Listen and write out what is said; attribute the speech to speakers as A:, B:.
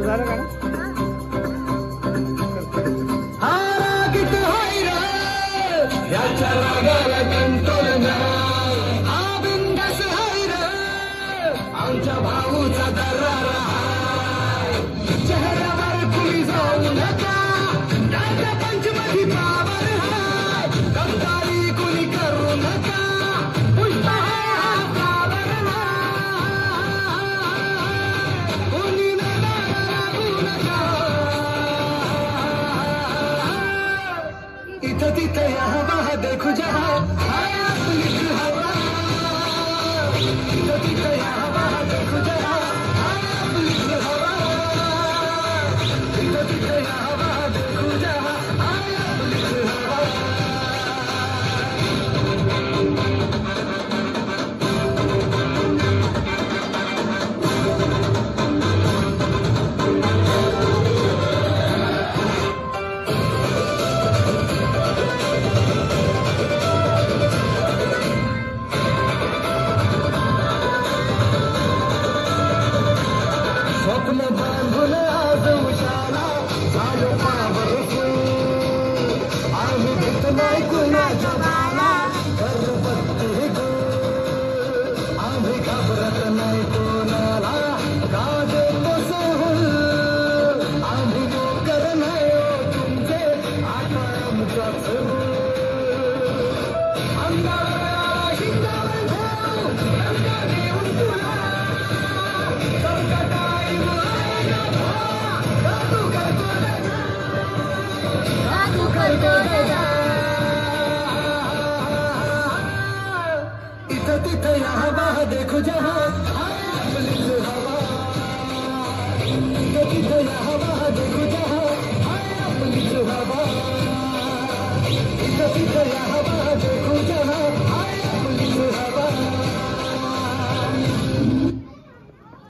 A: झालं का ना?
B: आमच्या भाऊचा दरार चेहऱ्यावर कुणी जाऊ नका, त्याच्या पंचमधी पावर हाय, गद्दारी कुणी करू नका, पुष्प हा पावर हाय, कुणी लागू नका, इथं तिथं यहाँ वहाँ देखो जहाँ हाय आपली हवा, इथं तिथं यहाँ वहाँ देखो जहाँ हाय आपली हवा, इथं तिथं यहाँ वहाँ देखो जहाँ हाय आपली हवा. स्वप्न बांधून आज उशाला झालो पावरफुल, आम्ही भीत नाही कुणाच्या बाला, करपत्ती गुल, आम्ही घाबरत नाही कोणाला, का देतो सोहूल, आम्ही नोकर नाही हो तुमचे, आता आमचाच रूल, अंगावर शिंगावर घेऊ, रंगा देऊन तुला, इथं तिथं यहाँ वहाँ देखो जहाँ हाय आपली हवा, इथं तिथं यहाँ वहाँ देखो जहाँ हाय आपली हवा, इथं तिथं